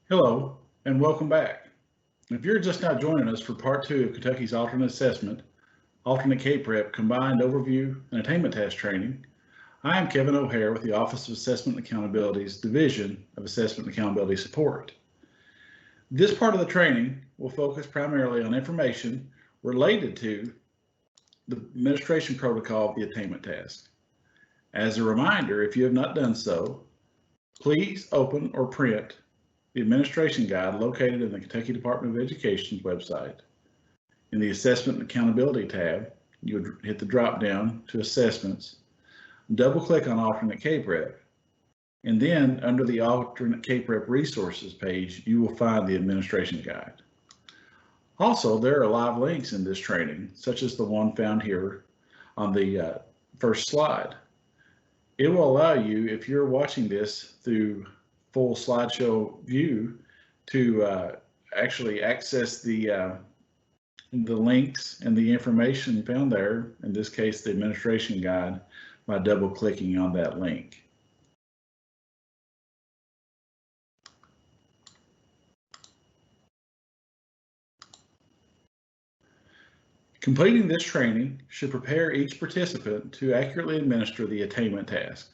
Hello, and welcome back. If you're just now joining us for part two of Kentucky's alternate assessment, alternate K-Prep combined overview and attainment task training, I am Kevin O'Hare with the Office of Assessment and Accountability's Division of Assessment and Accountability Support. This part of the training will focus primarily on information related to the administration protocol of the attainment task. As a reminder, if you have not done so, please open or print the administration guide located in the Kentucky Department of Education's website. In the Assessment and Accountability tab, you would hit the drop down to Assessments, double click on Alternate K-Prep, and then under the Alternate K-Prep Resources page, you will find the administration guide. Also, there are live links in this training, such as the one found here on the first slide. It will allow you, if you're watching this through full slideshow view, to actually access the links and the information found there, in this case the administration guide, by double clicking on that link. Completing this training should prepare each participant to accurately administer the attainment task.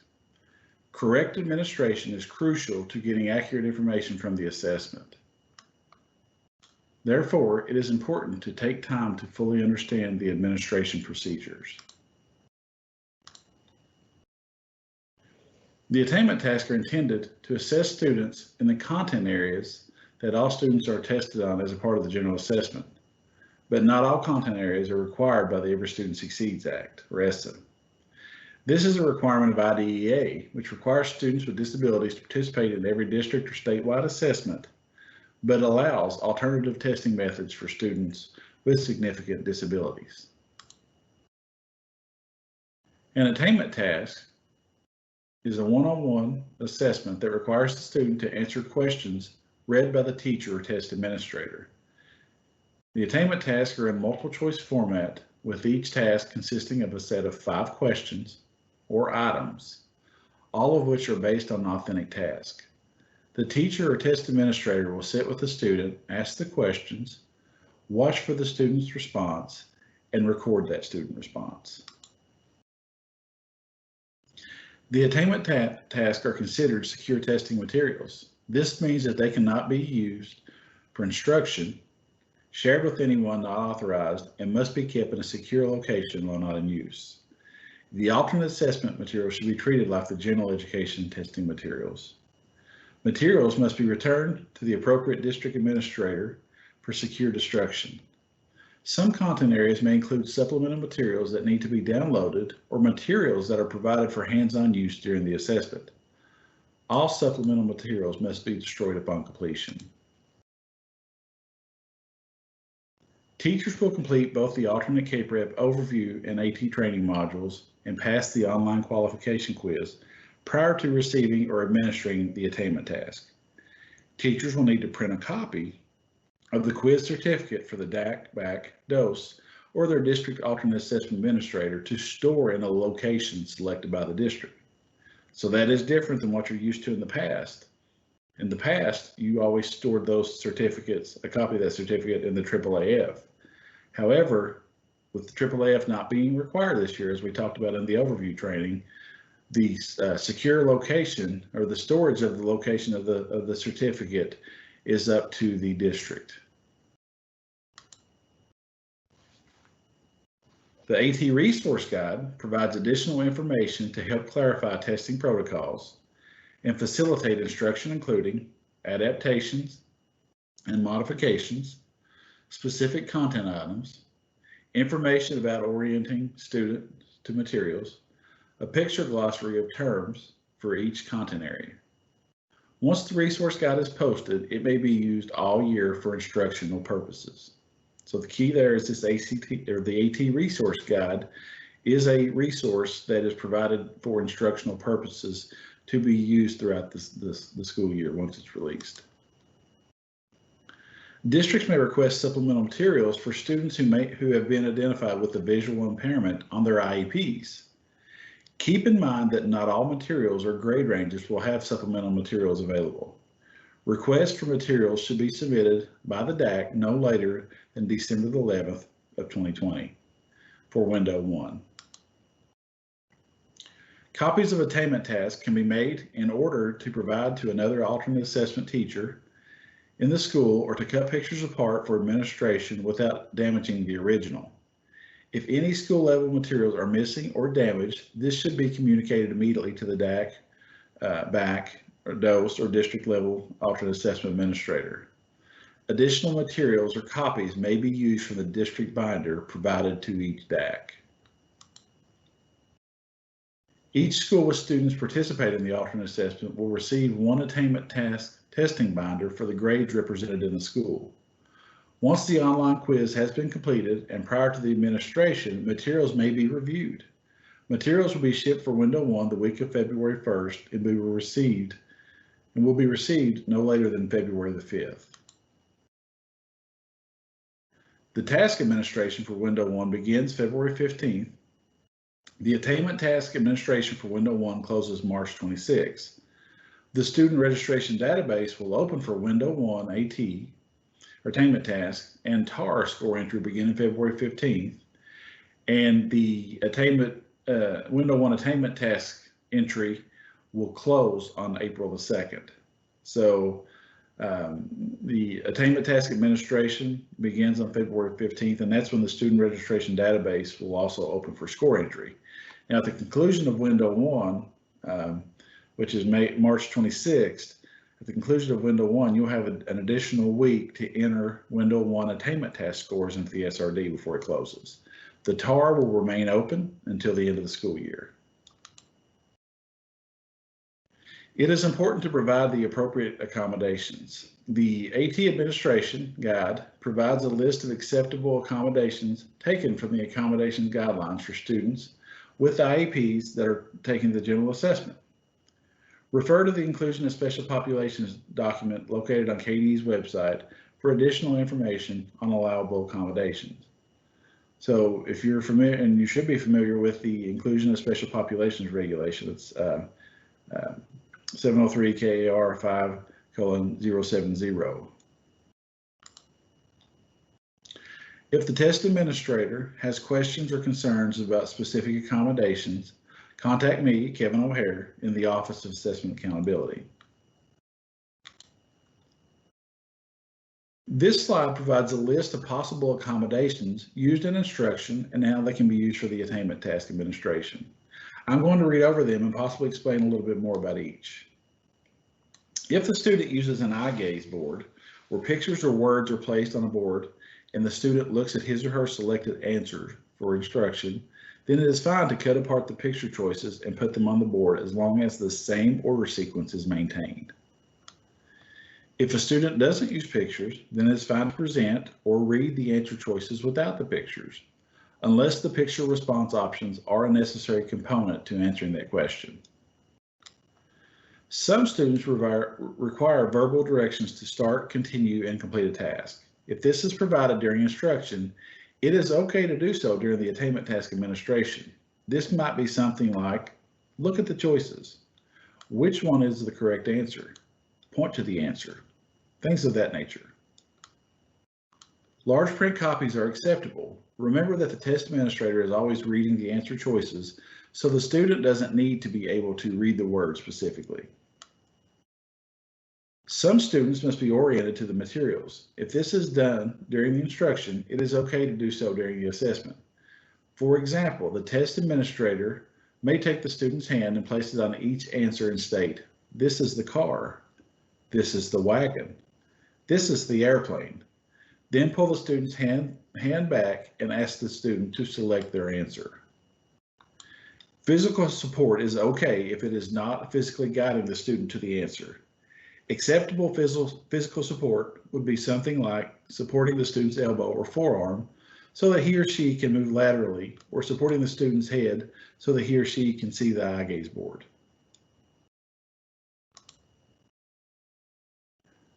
Correct administration is crucial to getting accurate information from the assessment. Therefore, it is important to take time to fully understand the administration procedures. The attainment tasks are intended to assess students in the content areas that all students are tested on as a part of the general assessment, but not all content areas are required by the Every Student Succeeds Act, or ESSA. This is a requirement of IDEA, which requires students with disabilities to participate in every district or statewide assessment, but allows alternative testing methods for students with significant disabilities. An attainment task is a one-on-one assessment that requires the student to answer questions read by the teacher or test administrator. The attainment tasks are in multiple choice format, with each task consisting of a set of 5 questions or items, all of which are based on an authentic task. The teacher or test administrator will sit with the student, ask the questions, watch for the student's response, and record that student response. The attainment tasks are considered secure testing materials. This means that they cannot be used for instruction, shared with anyone not authorized, and must be kept in a secure location while not in use. The alternate assessment materials should be treated like the general education testing materials. Materials must be returned to the appropriate district administrator for secure destruction. Some content areas may include supplemental materials that need to be downloaded or materials that are provided for hands-on use during the assessment. All supplemental materials must be destroyed upon completion. Teachers will complete both the alternate K-Prep overview and AT training modules and pass the online qualification quiz prior to receiving or administering the attainment task. Teachers will need to print a copy of the quiz certificate for the DAC, BAC, DOS, or their district alternate assessment administrator to store in a location selected by the district. So that is different than what you're used to in the past. In the past, you always stored those certificates, a copy of that certificate, in the AAAF. However, with the AAAF not being required this year, as we talked about in the overview training, the secure location, or the storage of the location of the certificate, is up to the district. The AT Resource Guide provides additional information to help clarify testing protocols and facilitate instruction, including adaptations and modifications, specific content items, information about orienting students to materials, a picture glossary of terms for each content area. Once the resource guide is posted, it may be used all year for instructional purposes. So the key there is this ACT, or the AT Resource Guide, is a resource that is provided for instructional purposes to be used throughout the school year once it's released. Districts may request supplemental materials for students who have been identified with a visual impairment on their IEPs. Keep in mind that not all materials or grade ranges will have supplemental materials available. Requests for materials should be submitted by the DAC no later than December the 11th of 2020 for Window 1. Copies of attainment tasks can be made in order to provide to another alternate assessment teacher in the school or to cut pictures apart for administration without damaging the original. If any school level materials are missing or damaged, this should be communicated immediately to the DAC, BAC, or DOS, or district level alternate assessment administrator. Additional materials or copies may be used from the district binder provided to each DAC. Each school with students participating in the alternate assessment will receive one attainment task testing binder for the grades represented in the school. Once the online quiz has been completed and prior to the administration, materials may be reviewed. Materials will be shipped for Window 1 the week of February 1st and will be received no later than February the 5th. The task administration for Window 1 begins February 15th. The attainment task administration for Window 1 closes March 26th. The student registration database will open for Window 1 AT, or attainment task, and TAR score entry beginning February 15th. And the Window 1 attainment task entry will close on April the 2nd. So the attainment task administration begins on February 15th, and that's when the student registration database will also open for score entry. Now, at the conclusion of Window 1, which is March 26th, at the conclusion of Window 1, you'll have an additional week to enter Window 1 attainment task scores into the SRD before it closes. The TAR will remain open until the end of the school year. It is important to provide the appropriate accommodations. The AT administration guide provides a list of acceptable accommodations taken from the accommodations guidelines for students with IEPs that are taking the general assessment. Refer to the Inclusion of Special Populations document located on KDE's website for additional information on allowable accommodations. So if you're familiar, and you should be familiar with the Inclusion of Special Populations regulation, it's 703 KAR 5:070. If the test administrator has questions or concerns about specific accommodations, contact me, Kevin O'Hare, in the Office of Assessment Accountability. This slide provides a list of possible accommodations used in instruction and how they can be used for the attainment task administration. I'm going to read over them and possibly explain a little bit more about each. If the student uses an eye gaze board, where pictures or words are placed on a board and the student looks at his or her selected answer for instruction, then it is fine to cut apart the picture choices and put them on the board as long as the same order sequence is maintained. If a student doesn't use pictures, then it's fine to present or read the answer choices without the pictures, unless the picture response options are a necessary component to answering that question. Some students require verbal directions to start, continue, and complete a task. If this is provided during instruction, it is okay to do so during the attainment task administration. This might be something like, look at the choices. Which one is the correct answer? Point to the answer. Things of that nature. Large print copies are acceptable. Remember that the test administrator is always reading the answer choices, so the student doesn't need to be able to read the word specifically. Some students must be oriented to the materials. If this is done during the instruction, it is okay to do so during the assessment. For example, the test administrator may take the student's hand and place it on each answer and state, this is the car, this is the wagon, this is the airplane. Then pull the student's hand back and ask the student to select their answer. Physical support is okay if it is not physically guiding the student to the answer. Acceptable physical support would be something like supporting the student's elbow or forearm so that he or she can move laterally, or supporting the student's head so that he or she can see the eye gaze board.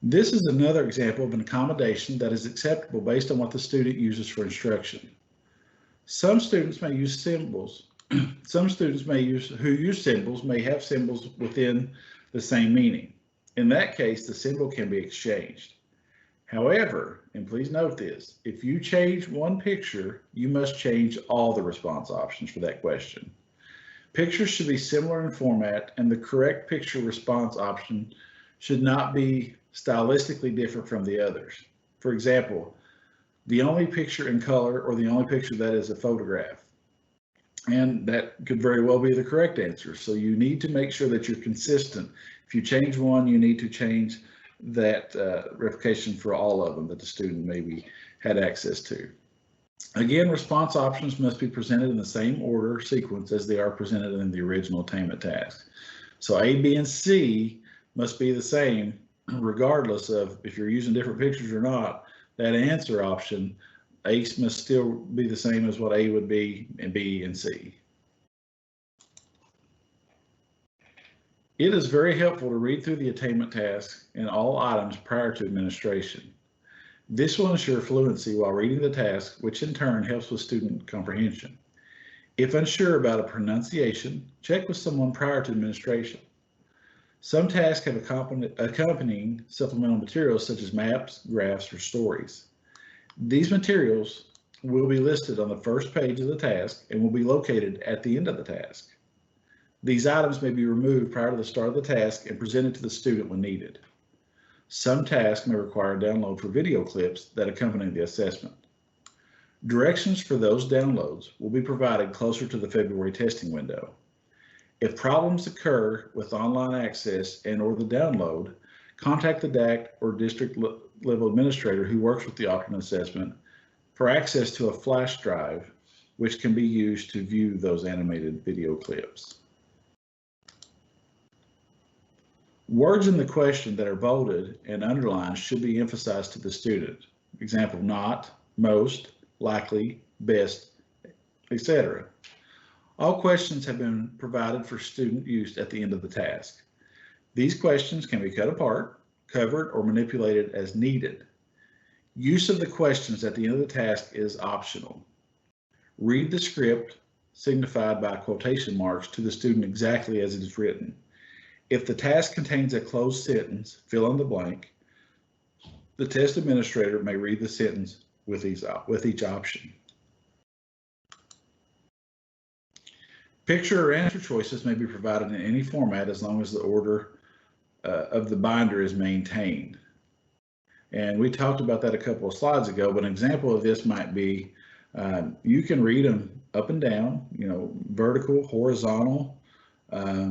This is another example of an accommodation that is acceptable based on what the student uses for instruction. Some students may use symbols. Some students who use symbols may have symbols within the same meaning. In that case, the symbol can be exchanged. However, and please note this, if you change one picture, you must change all the response options for that question. Pictures should be similar in format, and the correct picture response option should not be stylistically different from the others. For example, the only picture in color or the only picture that is a photograph. And that could very well be the correct answer. So you need to make sure that you're consistent. If you change one, you need to change that replication for all of them that the student maybe had access to. Again, response options must be presented in the same order sequence as they are presented in the original attainment task. So A, B, and C must be the same regardless of if you're using different pictures or not. That answer option, A must still be the same as what A would be and B and C. It is very helpful to read through the attainment task and all items prior to administration. This will ensure fluency while reading the task, which in turn helps with student comprehension. If unsure about a pronunciation, check with someone prior to administration. Some tasks have accompanying supplemental materials such as maps, graphs, or stories. These materials will be listed on the first page of the task and will be located at the end of the task. These items may be removed prior to the start of the task and presented to the student when needed. Some tasks may require a download for video clips that accompany the assessment. Directions for those downloads will be provided closer to the February testing window. If problems occur with online access and/or the download, contact the DAC or district level administrator who works with the alternate assessment for access to a flash drive, which can be used to view those animated video clips. Words in the question that are bolded and underlined should be emphasized to the student. Example, not, most, likely, best, etc. All questions have been provided for student use at the end of the task. These questions can be cut apart, covered, or manipulated as needed. Use of the questions at the end of the task is optional. Read the script, signified by quotation marks, to the student exactly as it is written. If the task contains a closed sentence, fill in the blank. The test administrator may read the sentence with each option. Picture or answer choices may be provided in any format as long as the order of the binder is maintained. And we talked about that a couple of slides ago, but an example of this might be you can read them up and down, vertical, horizontal,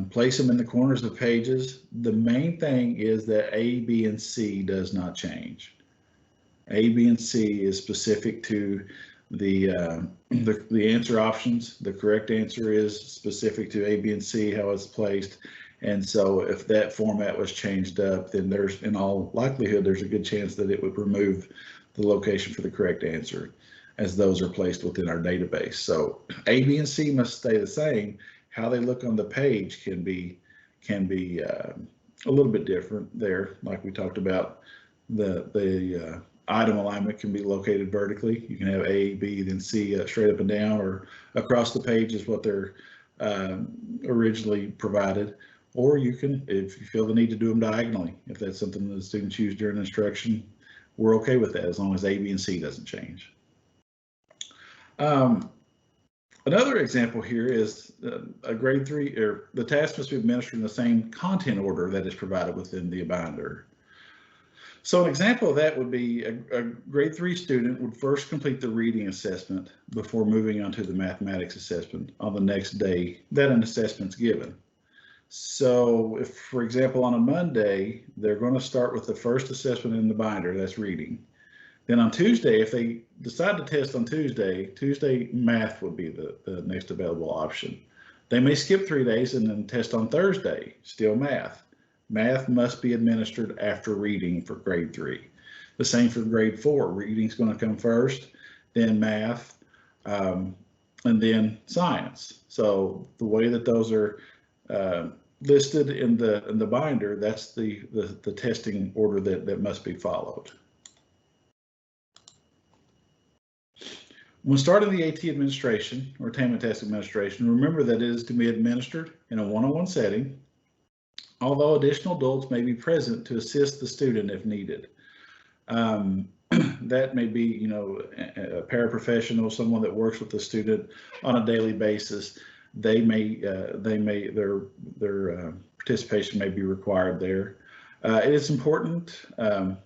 place them in the corners of pages. The main thing is that A, B, and C does not change. A, B, and C is specific to the answer options. The correct answer is specific to A, B, and C, how it's placed. And so if that format was changed up, then there's, in all likelihood, there's a good chance that it would remove the location for the correct answer as those are placed within our database. So A, B, and C must stay the same. How they look on the page can be a little bit different there. Like we talked about, the item alignment can be located vertically. You can have A, B, then C straight up and down, or across the page is what they're originally provided. Or you can, if you feel the need to do them diagonally, if that's something that the students use during instruction, we're okay with that as long as A, B, and C doesn't change. Another example here is a grade 3, or the task must be administered in the same content order that is provided within the binder. So an example of that would be a grade 3 student would first complete the reading assessment before moving on to the mathematics assessment on the next day that an assessment's given. So if, for example, on a Monday, they're going to start with the first assessment in the binder, that's reading. Then on Tuesday, if they decide to test on Tuesday math would be the next available option. They may skip 3 days and then test on Thursday, still math. Math must be administered after reading for grade 3. The same for grade 4. Reading's going to come first, then math, and then science. So the way that those are listed in the binder, that's the testing order that must be followed. When starting the AT administration or attainment test administration, remember that it is to be administered in a one-on-one setting although additional adults may be present to assist the student if needed. That may be, you know, a paraprofessional, someone that works with the student on a daily basis. Their participation may be required there. It is important to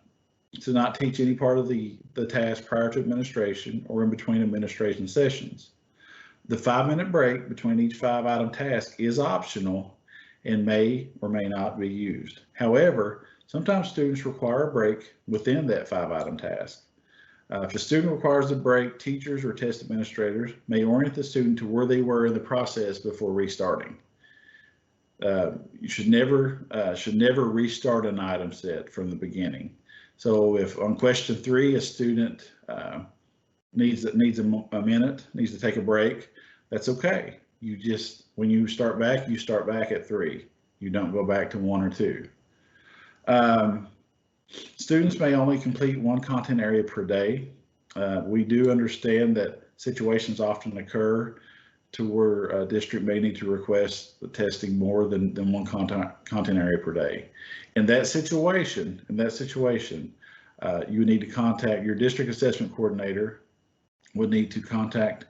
not teach any part of the task prior to administration or in between administration sessions. The 5-minute break between each 5-item task is optional and may or may not be used. However, sometimes students require a break within that 5-item task. If a student requires a break, teachers or test administrators may orient the student to where they were in the process before restarting. You should never restart an item set from the beginning. So if on question 3 a student needs a minute, needs to take a break, that's okay. You just, when you start back at 3. You don't go back to 1 or 2. Students may only complete one content area per day. We do understand that situations often occur to where a district may need to request the testing more than one content area per day. In that situation, you need to contact your district assessment coordinator, would need to contact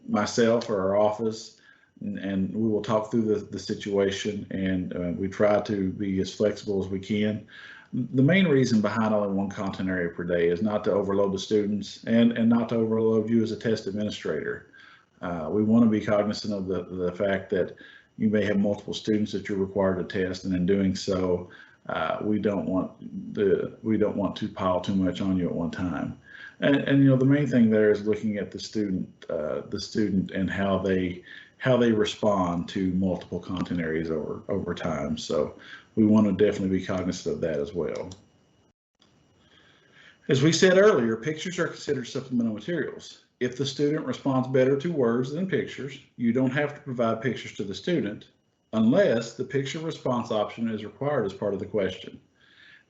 myself or our office, and we will talk through the situation, and we try to be as flexible as we can. The main reason behind only one content area per day is not to overload the students and not to overload you as a test administrator. We want to be cognizant of the fact that you may have multiple students that you're required to test, and in doing so, we don't want to pile too much on you at one time. And you know, the main thing there is looking at the student and how they respond to multiple content areas over time. So we want to definitely be cognizant of that as well. As we said earlier, pictures are considered supplemental materials. If the student responds better to words than pictures, you don't have to provide pictures to the student unless the picture response option is required as part of the question.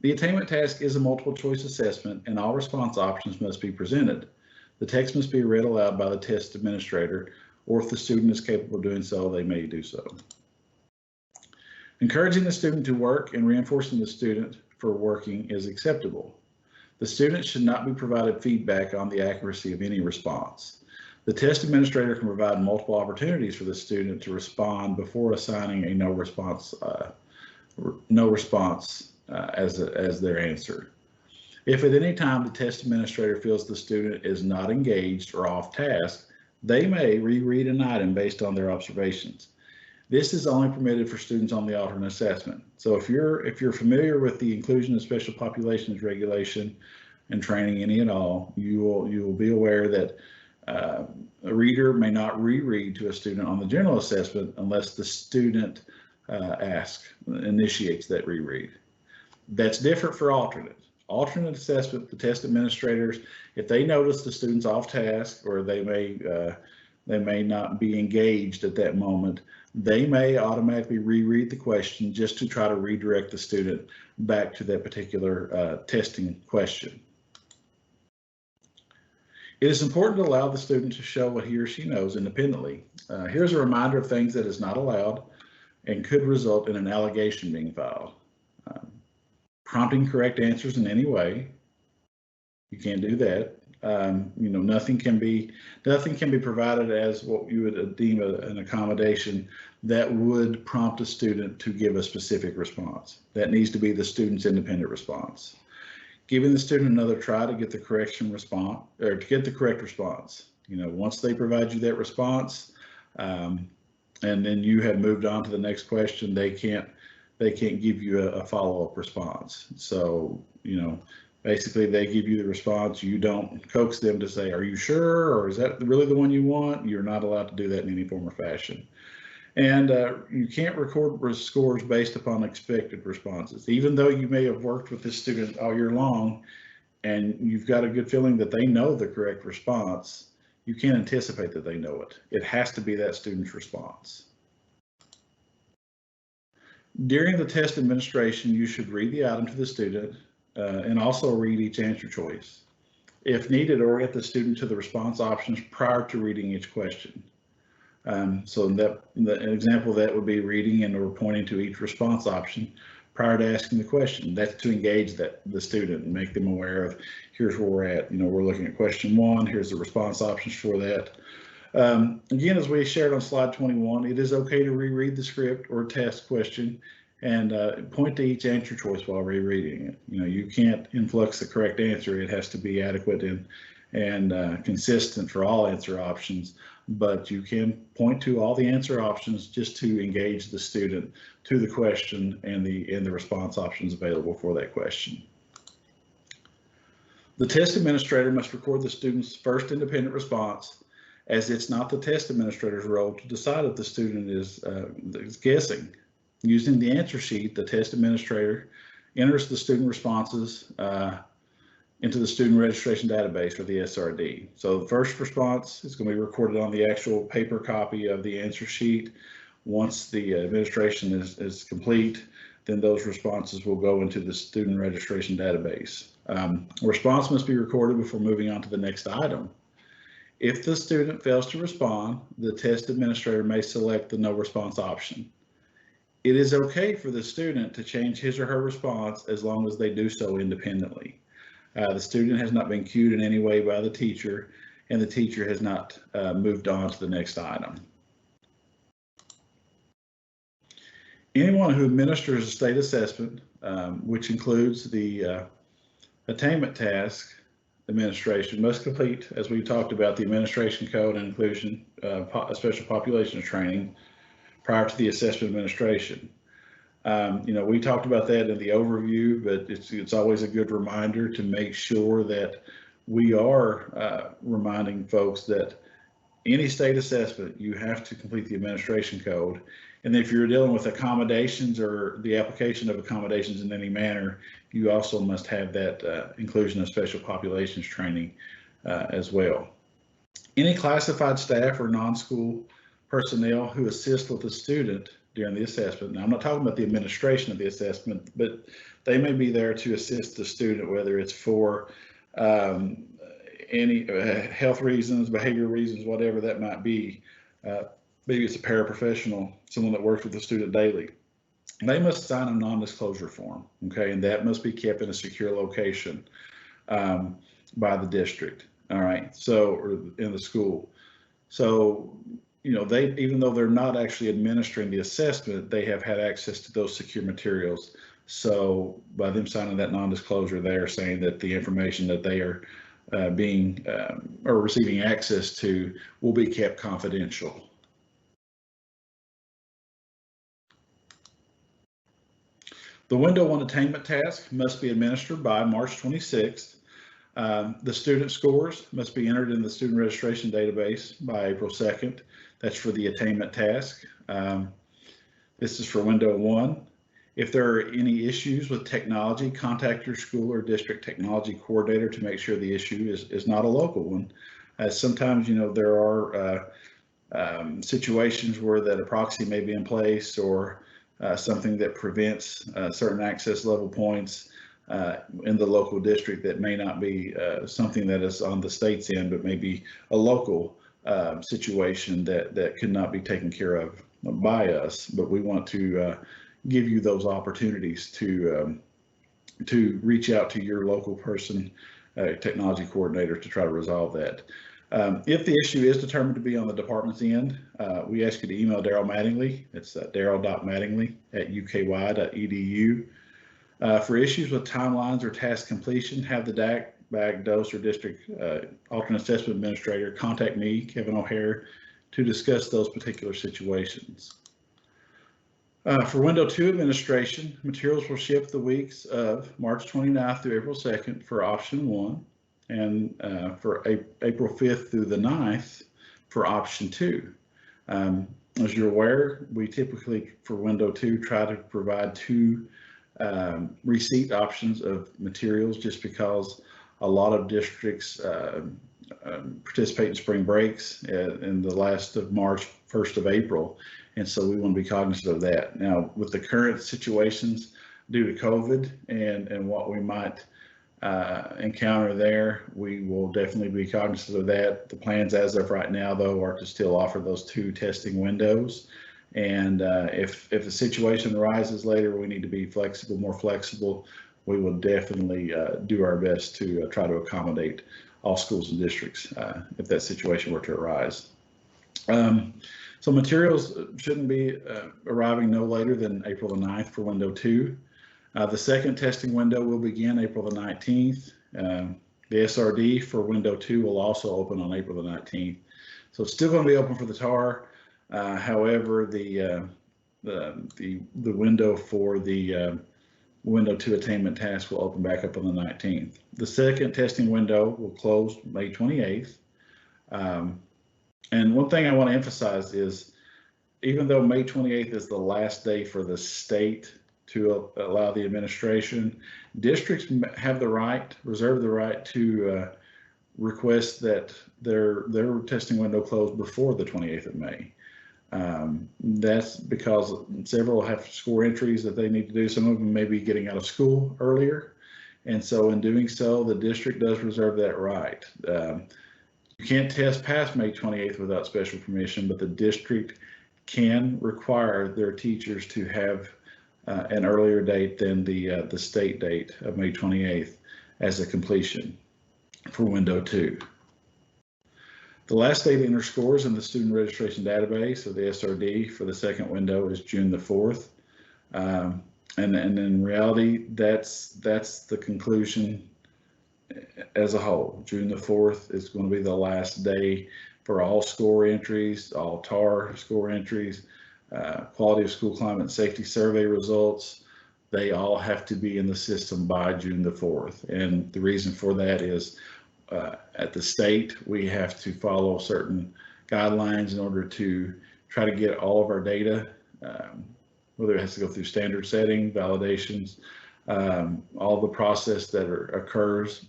The attainment task is a multiple choice assessment and all response options must be presented. The text must be read aloud by the test administrator, or if the student is capable of doing so, they may do so. Encouraging the student to work and reinforcing the student for working is acceptable. The student should not be provided feedback on the accuracy of any response. The test administrator can provide multiple opportunities for the student to respond before assigning a no response as their answer. If at any time the test administrator feels the student is not engaged or off task, they may reread an item based on their observations. This is only permitted for students on the alternate assessment. So if you're familiar with the inclusion of special populations regulation and training any at all, you will be aware that a reader may not reread to a student on the general assessment unless the student initiates that reread. That's different for alternate. Alternate assessment, the test administrators, if they notice the student's off task or they may not be engaged at that moment, they may automatically reread the question just to try to redirect the student back to that particular testing question. It is important to allow the student to show what he or she knows independently. Here's a reminder of things that is not allowed and could result in an allegation being filed. Prompting correct answers in any way, you can't do that. You know, nothing can be provided as what you would deem an accommodation that would prompt a student to give a specific response. That needs to be the student's independent response. Giving the student another try to get the correct response. You know, once they provide you that response, and then you have moved on to the next question, they can't give you a follow-up response. So, you know, basically they give you the response, you don't coax them to say, are you sure, or is that really the one you want? You're not allowed to do that in any form or fashion. And you can't record scores based upon expected responses. Even though you may have worked with this student all year long and you've got a good feeling that they know the correct response, you can't anticipate that they know it. It has to be that student's response. During the test administration, you should read the item to the student and also read each answer choice. If needed, orient the student to the response options prior to reading each question. So an example of that would be reading and or pointing to each response option prior to asking the question. That's to engage the student and make them aware of, here's where we're at. We're looking at question 1, here's the response options for that. Again, as we shared on slide 21, it is okay to reread the script or test question and point to each answer choice while rereading it. You can't influx the correct answer. It has to be adequate and consistent for all answer options, but you can point to all the answer options just to engage the student to the question and the response options available for that question. The test administrator must record the student's first independent response, as it's not the test administrator's role to decide if the student is guessing. Using the answer sheet, the test administrator enters the student responses into the student registration database, or the SRD. So the first response is going to be recorded on the actual paper copy of the answer sheet. Once the administration is complete, then those responses will go into the student registration database. A response must be recorded before moving on to the next item. If the student fails to respond, the test administrator may select the no response option. It is okay for the student to change his or her response as long as they do so independently. The student has not been cued in any way by the teacher, and the teacher has not moved on to the next item. Anyone who administers a state assessment, which includes the attainment task administration, must complete, as we talked about, the administration code and inclusion special populations training prior to the assessment administration. We talked about that in the overview, but it's always a good reminder to make sure that we are reminding folks that any state assessment, you have to complete the administration code. And if you're dealing with accommodations or the application of accommodations in any manner, you also must have that inclusion of special populations training as well. Any classified staff or non-school personnel who assist with the student during the assessment. Now, I'm not talking about the administration of the assessment, but they may be there to assist the student, whether it's for any health reasons, behavior reasons, whatever that might be. Maybe it's a paraprofessional, someone that works with the student daily. They must sign a non-disclosure form, okay, and that must be kept in a secure location by the district, all right, or in the school. So, even though they're not actually administering the assessment, they have had access to those secure materials. So by them signing that non-disclosure, they are saying that the information that they are or receiving access to will be kept confidential. The Window 1 attainment task must be administered by March 26th. The student scores must be entered in the student registration database by April 2nd. That's for the attainment task. This is for Window 1. If there are any issues with technology, contact your school or district technology coordinator to make sure the issue is not a local one. Sometimes, there are situations where that a proxy may be in place, or something that prevents certain access level points in the local district that may not be something that is on the state's end, but maybe a local situation that could not be taken care of by us. But we want to give you those opportunities to reach out to your local person, technology coordinator, to try to resolve that. If the issue is determined to be on the department's end, we ask you to email Daryl Mattingly. It's daryl.mattingly@uky.edu. For issues with timelines or task completion, have the DAC, BAC, DOS, or district alternate assessment administrator contact me, Kevin O'Hare, to discuss those particular situations. For Window 2 administration, materials will ship the weeks of March 29th through April 2nd for option 1, and for April 5th through the 9th for option 2. As you're aware, we typically, for Window 2, try to provide 2 receipt options of materials, just because a lot of districts participate in spring breaks in the last of March, 1st of April. And so we want to be cognizant of that. Now, with the current situations due to COVID and what we might encounter there, we will definitely be cognizant of that. The plans as of right now, though, are to still offer those 2 testing windows. And if a situation arises later, we need to be flexible, more flexible. We will definitely do our best to try to accommodate all schools and districts if that situation were to arise. So materials shouldn't be arriving no later than April the 9th for window 2. The second testing window will begin April the 19th. The SRD for window 2 will also open on April the 19th. So it's still going to be open for the TAR. However, the window for the window 2 attainment task will open back up on the 19th. The second testing window will close May 28th. And one thing I want to emphasize is, even though May 28th is the last day for the state to allow the administration, districts have the right, reserve the right to request that their testing window close before the 28th of May. That's because several have score entries that they need to do. Some of them may be getting out of school earlier. And so in doing so, the district does reserve that right. You can't test past May 28th without special permission, but the district can require their teachers to have an earlier date than the state date of May 28th as a completion for window 2. The last day to enter scores in the student registration database, or the SRD, for the second window is June the 4th. And in reality, that's the conclusion as a whole. June the 4th is going to be the last day for all score entries, all TAR score entries, quality of school climate and safety survey results. They all have to be in the system by June the 4th. And the reason for that is at the state, we have to follow certain guidelines in order to try to get all of our data, whether it has to go through standard setting, validations, all the process that occurs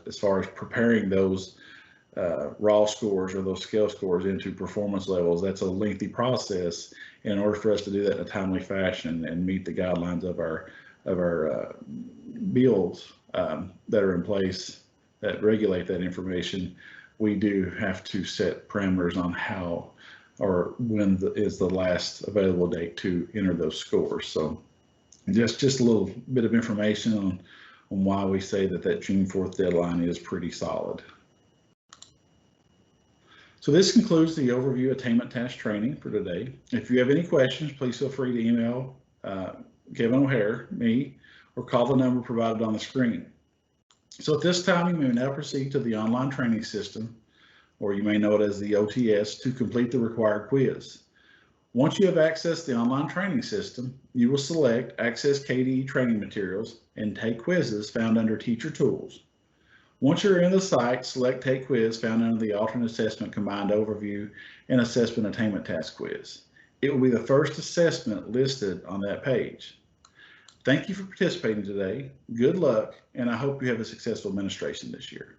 as far as preparing those raw scores or those scale scores into performance levels. That's a lengthy process. In order for us to do that in a timely fashion and meet the guidelines of our bills that are in place that regulate that information, we do have to set parameters on how or when is the last available date to enter those scores. So just a little bit of information on why we say that June 4th deadline is pretty solid. So this concludes the overview attainment task training for today. If you have any questions, please feel free to email Kevin O'Hare, me, or call the number provided on the screen. So at this time, you may now proceed to the online training system, or you may know it as the OTS, to complete the required quiz. Once you have accessed the online training system, you will select Access KDE Training Materials and Take Quizzes found under Teacher Tools. Once you're in the site, select Take Quiz found under the Alternate Assessment Combined Overview and Assessment Attainment Task Quiz. It will be the first assessment listed on that page. Thank you for participating today. Good luck, and I hope you have a successful administration this year.